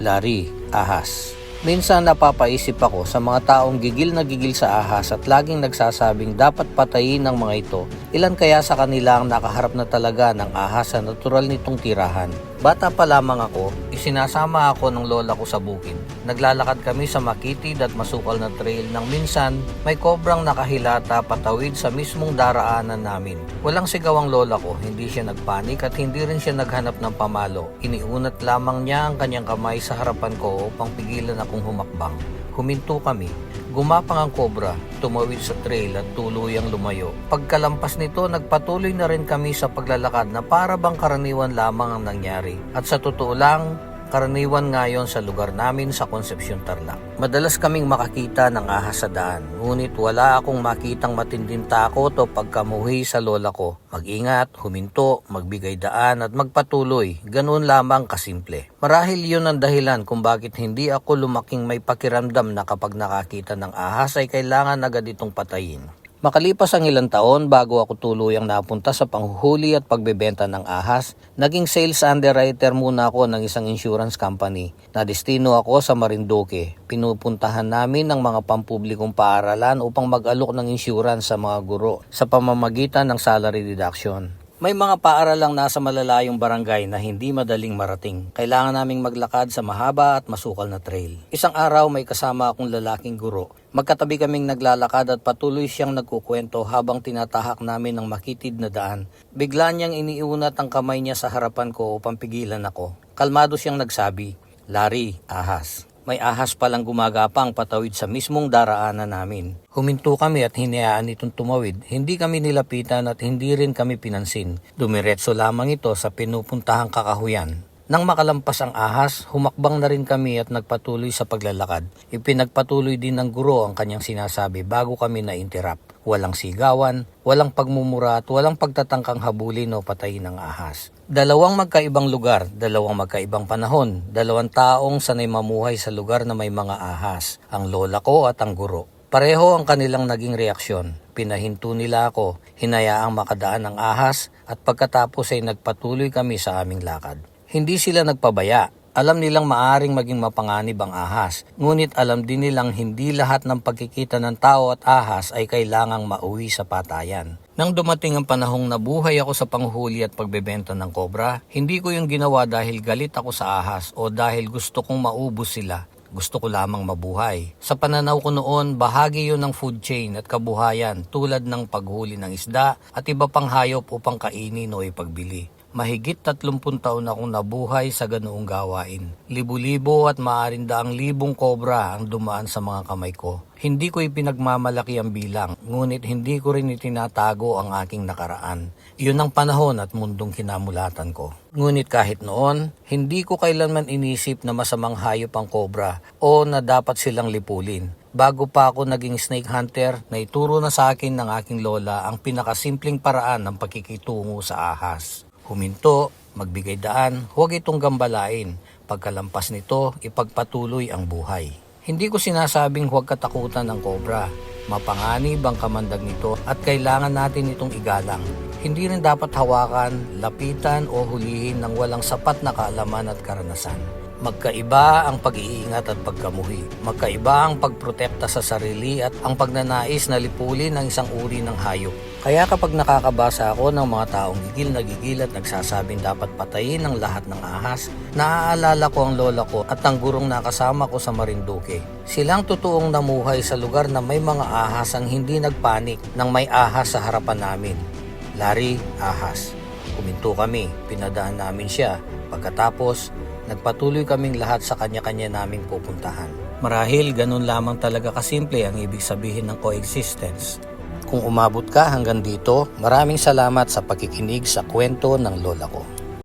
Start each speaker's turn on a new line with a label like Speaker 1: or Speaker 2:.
Speaker 1: Larry, ahas. Minsan napapaisip ako sa mga taong gigil na gigil sa ahas at laging nagsasabing dapat patayin ng mga ito. Ilan kaya sa kanila ang nakaharap na talaga ng ahas sa natural nitong tirahan? Bata pa lamang ako, isinasama ako ng lola ko sa bukid. Naglalakad kami sa makitid at masukal na trail nang minsan may kobrang nakahilata patawid sa mismong daraanan namin. Walang sigaw ang lola ko, hindi siya nagpanik at hindi rin siya naghanap ng pamalo. Iniunat lamang niya ang kanyang kamay sa harapan ko upang pigilan akong humakbang. Huminto kami. Gumapang ang kobra, tumawid sa trail at tuluyang lumayo. Pagkalampas nito, nagpatuloy na rin kami sa paglalakad na para bang karaniwan lamang ang nangyari. At sa totoo lang, karaniwan ngayon sa lugar namin sa Concepcion, Tarlac. Madalas kaming makakita ng ahas sa daan, ngunit wala akong makitang matinding takot o pagkamuhi sa lola ko. Mag-ingat, huminto, magbigay daan at magpatuloy, ganoon lamang kasimple. Marahil yun ang dahilan kung bakit hindi ako lumaking may pakiramdam na kapag nakakita ng ahas ay kailangan agad itong patayin. Makalipas ang ilang taon bago ako tuluyang napunta sa panghuhuli at pagbebenta ng ahas, naging sales underwriter muna ako ng isang insurance company. Nadestino ako sa Marinduque. Pinupuntahan namin ang mga pampublikong paaralan upang mag-alok ng insurance sa mga guro sa pamamagitan ng salary deduction. May mga paaralang nasa malalayong barangay na hindi madaling marating. Kailangan naming maglakad sa mahaba at masukal na trail. Isang araw may kasama akong lalaking guro. Magkatabi kaming naglalakad at patuloy siyang nagkukwento habang tinatahak namin ang makitid na daan. Bigla niyang iniunat ang kamay niya sa harapan ko upang pigilan ako. Kalmado siyang nagsabi, "Larry, ahas." May ahas palang gumagapang patawid sa mismong daraanan namin. Huminto kami at hinayaan itong tumawid. Hindi kami nilapitan at hindi rin kami pinansin. Dumiretso lamang ito sa pinupuntahang kakahuyan. Nang makalampas ang ahas, humakbang na rin kami at nagpatuloy sa paglalakad. Ipinagpatuloy din ng guro ang kanyang sinasabi bago kami na-interrupt. Walang sigawan, walang pagmumura at walang pagtatangkang habulin o patayin ng ahas. Dalawang magkaibang lugar, dalawang magkaibang panahon, dalawang taong sanay mamuhay sa lugar na may mga ahas, ang lola ko at ang guro. Pareho ang kanilang naging reaksyon. Pinahinto nila ako, hinayaang makadaan ang ahas at pagkatapos ay nagpatuloy kami sa aming lakad. Hindi sila nagpabaya. Alam nilang maaring maging mapanganib ang ahas, ngunit alam din nilang hindi lahat ng pagkikita ng tao at ahas ay kailangang mauwi sa patayan. Nang dumating ang panahong nabuhay ako sa panghuli at pagbebenta ng kobra, hindi ko yung ginawa dahil galit ako sa ahas o dahil gusto kong maubos sila. Gusto ko lamang mabuhay. Sa pananaw ko noon, bahagi yun ng food chain at kabuhayan tulad ng paghuli ng isda at iba pang hayop upang kainin o ipagbili. Mahigit 30 taon akong nabuhay sa ganoong gawain. Libo-libo at maaaring daang libong kobra ang dumaan sa mga kamay ko. Hindi ko ipinagmamalaki ang bilang, ngunit hindi ko rin itinatago ang aking nakaraan. Iyon ang panahon at mundong kinamulatan ko. Ngunit kahit noon, hindi ko kailanman inisip na masamang hayop ang kobra o na dapat silang lipulin. Bago pa ako naging snake hunter, naituro na sa akin ng aking lola ang pinakasimpleng paraan ng pagkikitungo sa ahas. Huminto, magbigay daan, huwag itong gambalain. Pagkalampas nito, ipagpatuloy ang buhay. Hindi ko sinasabing huwag katakutan ng kobra. Mapanganib ang kamandag nito at kailangan natin itong igalang. Hindi rin dapat hawakan, lapitan o hulihin ng walang sapat na kaalaman at karanasan. Magkaiba ang pag-iingat at pagkamuhi. Magkaiba ang pagprotekta sa sarili at ang pagnanais na lipulin ng isang uri ng hayop. Kaya kapag nakakabasa ako ng mga taong gigil na gigil at nagsasabing dapat patayin ang lahat ng ahas, naaalala ko ang lola ko at ang gurong nakasama ko sa Marinduque. Silang totoong namuhay sa lugar na may mga ahas ang hindi nagpanik nang may ahas sa harapan namin. Larry, ahas. Huminto kami, pinadaan namin siya. Pagkatapos, nagpatuloy kaming lahat sa kanya-kanya naming pupuntahan. Marahil ganun lamang talaga kasimple ang ibig sabihin ng coexistence. Kung umabot ka hanggang dito, maraming salamat sa pakikinig sa kwento ng lola ko.